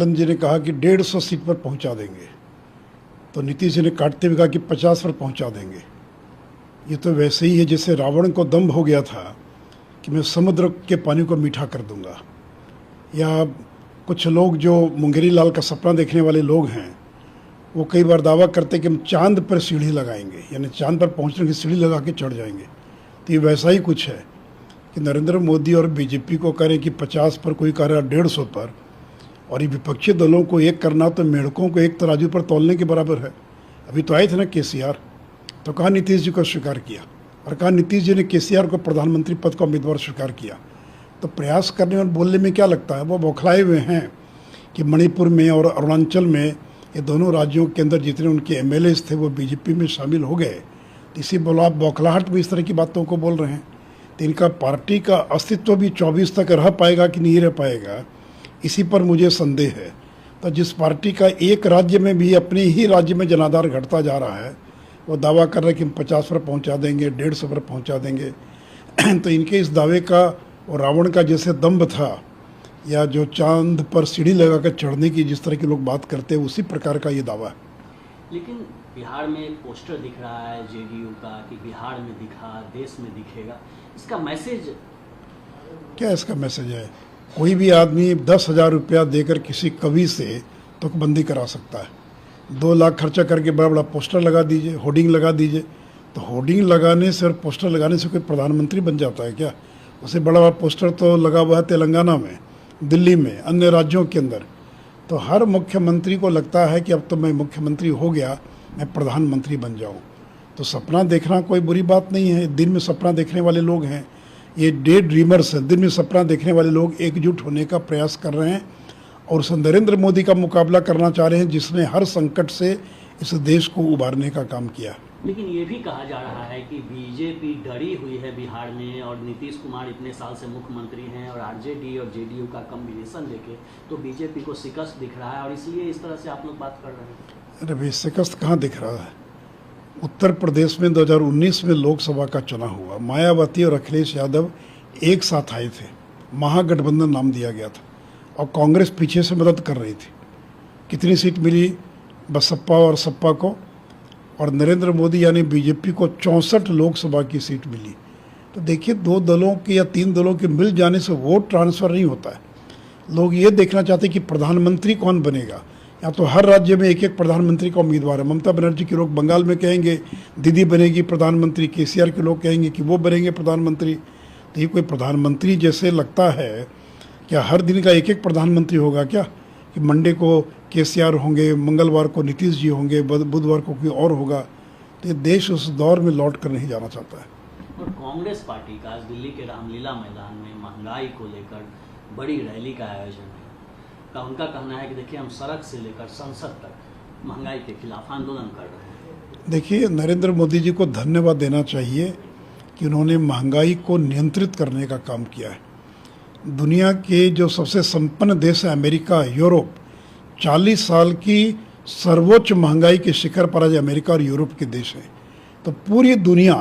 लल्लन जी ने कहा कि 150 सीट पर पहुंचा देंगे, तो नीतीश जी ने काटते हुए कहा कि 50 पर पहुंचा देंगे। ये तो वैसे ही है जैसे रावण को दम्भ हो गया था कि मैं समुद्र के पानी को मीठा कर दूंगा, या कुछ लोग जो मुंगेरी लाल का सपना देखने वाले लोग हैं वो कई बार दावा करते कि हम चांद पर सीढ़ी लगाएंगे, यानी चांद पर पहुंचने की सीढ़ी लगा के चढ़ जाएंगे। तो ये वैसा ही कुछ है कि नरेंद्र मोदी और बीजेपी को करें कि 50 पर, कोई कह रहा 150 पर, और ये विपक्षी दलों को एक करना तो मेढकों को एक तराजू पर तौलने के बराबर है। अभी तो आए थे ना केसीआर, तो कहा नीतीश जी को स्वीकार किया, और कहा नीतीश जी ने केसीआर को प्रधानमंत्री पद का उम्मीदवार स्वीकार किया। तो प्रयास करने और बोलने में क्या लगता है, वो बौखलाए हुए हैं कि मणिपुर में और अरुणाचल में, ये दोनों राज्यों के अंदर जितने उनके एमएलएज थे वो बीजेपी में शामिल हो गए। तो इसी बौखलाहट में इस तरह की बातों को बोल रहे हैं। तो इनका पार्टी का अस्तित्व भी 24 तक रह पाएगा कि नहीं रह पाएगा, इसी पर मुझे संदेह है। तो जिस पार्टी का एक राज्य में भी, अपने ही राज्य में जनाधार घटता जा रहा है, वो दावा कर रहे हैं कि हम 50 पर पहुंचा देंगे, 150 पर पहुंचा देंगे। तो इनके इस दावे का और रावण का जैसे दम्भ था, या जो चांद पर सीढ़ी लगाकर चढ़ने की जिस तरह के लोग बात करते हैं, उसी प्रकार का ये दावा है। लेकिन बिहार में एक पोस्टर दिख रहा है जेडीयू का कि बिहार में दिखा, देश में दिखेगा, इसका मैसेज क्या इसका मैसेज है? कोई भी आदमी 10,000 रुपया देकर किसी कवि से तुकबंदी करा सकता है। 2 लाख खर्चा करके बड़ा बड़ा पोस्टर लगा दीजिए, होर्डिंग लगा दीजिए। तो होर्डिंग लगाने से और पोस्टर लगाने से कोई प्रधानमंत्री बन जाता है क्या? उससे बड़ा बड़ा पोस्टर तो लगा हुआ है तेलंगाना में, दिल्ली में, अन्य राज्यों के अंदर। तो हर मुख्यमंत्री को लगता है कि अब तो मैं मुख्यमंत्री हो गया, मैं प्रधानमंत्री बन जाऊं। तो सपना देखना कोई बुरी बात नहीं है। दिन में सपना देखने वाले लोग हैं, ये डे ड्रीमर्स हैं। दिन में सपना देखने वाले लोग एकजुट होने का प्रयास कर रहे हैं और उस नरेंद्र मोदी का मुकाबला करना चाह रहे हैं, जिसने हर संकट से इस देश को उबारने का काम किया। लेकिन ये भी कहा जा रहा है कि बीजेपी डरी हुई है बिहार में, और नीतीश कुमार इतने साल से मुख्यमंत्री हैं, और आरजेडी और जेडीयू का कॉम्बिनेशन देखे तो बीजेपी को शिकस्त दिख रहा है, और इसलिए इस तरह से आप लोग बात कर रहे हैं। अरे भाई, शिकस्त कहाँ दिख रहा है? उत्तर प्रदेश में 2019 में लोकसभा का चुनाव हुआ, मायावती और अखिलेश यादव एक साथ आए थे, महागठबंधन नाम दिया गया था, और कांग्रेस पीछे से मदद कर रही थी। कितनी सीट मिली बसपा और सपा को? और नरेंद्र मोदी यानी बीजेपी को 64 लोकसभा की सीट मिली। तो देखिए, 2 दलों के या 3 दलों के मिल जाने से वोट ट्रांसफ़र नहीं होता है। लोग ये देखना चाहते हैं कि प्रधानमंत्री कौन बनेगा। या तो हर राज्य में एक एक प्रधानमंत्री का उम्मीदवार है। ममता बनर्जी के लोग बंगाल में कहेंगे दीदी बनेगी प्रधानमंत्री, केसीआर के लोग कहेंगे कि वो बनेंगे प्रधानमंत्री। तो ये कोई प्रधानमंत्री जैसे लगता है, क्या हर दिन का एक एक प्रधानमंत्री होगा क्या? कि मंडे को केसीआर होंगे, मंगलवार को नीतीश जी होंगे, बुधवार को कोई और होगा। तो ये देश उस दौर में लौट कर नहीं जाना चाहता है। और कांग्रेस पार्टी का आज दिल्ली के रामलीला मैदान में महंगाई को लेकर बड़ी रैली का आयोजन है। उनका कहना है कि देखिए, हम सड़क से लेकर संसद तक महंगाई के खिलाफ आंदोलन कर रहे हैं। देखिए, नरेंद्र मोदी जी को धन्यवाद देना चाहिए कि उन्होंने महंगाई को नियंत्रित करने का काम किया है। दुनिया के जो सबसे संपन्न देश है, अमेरिका, यूरोप, 40 साल की सर्वोच्च महंगाई के शिखर पर आज अमेरिका और यूरोप के देश हैं। तो पूरी दुनिया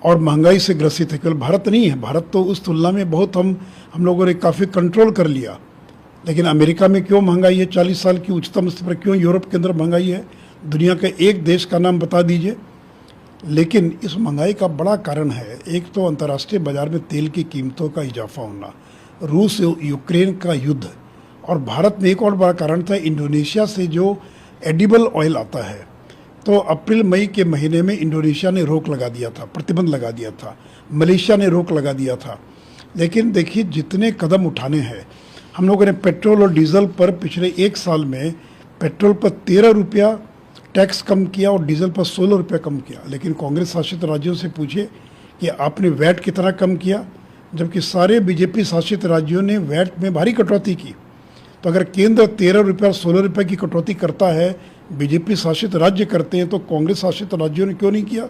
और महंगाई से ग्रसित है, केवल भारत नहीं है। भारत तो उस तुलना में बहुत हम लोगों ने काफ़ी कंट्रोल कर लिया। लेकिन अमेरिका में क्यों महंगाई है 40 साल की उच्चतम स्तर पर? क्यों यूरोप के अंदर महंगाई है? दुनिया के एक देश का नाम बता दीजिए। लेकिन इस महंगाई का बड़ा कारण है, एक तो अंतर्राष्ट्रीय बाजार में तेल की कीमतों का इजाफा होना, रूस यूक्रेन का युद्ध, और भारत में एक और बड़ा कारण था इंडोनेशिया से जो एडिबल ऑयल आता है। तो अप्रैल मई के महीने में इंडोनेशिया ने रोक लगा दिया था, प्रतिबंध लगा दिया था, मलेशिया ने रोक लगा दिया था। लेकिन देखिए, जितने कदम उठाने हैं, हम लोगों ने पेट्रोल और डीजल पर पिछले 1 साल में पेट्रोल पर 13 रुपया टैक्स कम किया और डीजल पर 16 रुपया कम किया। लेकिन कांग्रेस शासित राज्यों से पूछिए कि आपने वैट कितना कम किया, जबकि सारे बीजेपी शासित राज्यों ने वैट में भारी कटौती की। तो अगर केंद्र 13 रुपये और 16 रुपये की कटौती करता है, बीजेपी शासित राज्य करते हैं, तो कांग्रेस शासित राज्यों ने क्यों नहीं किया?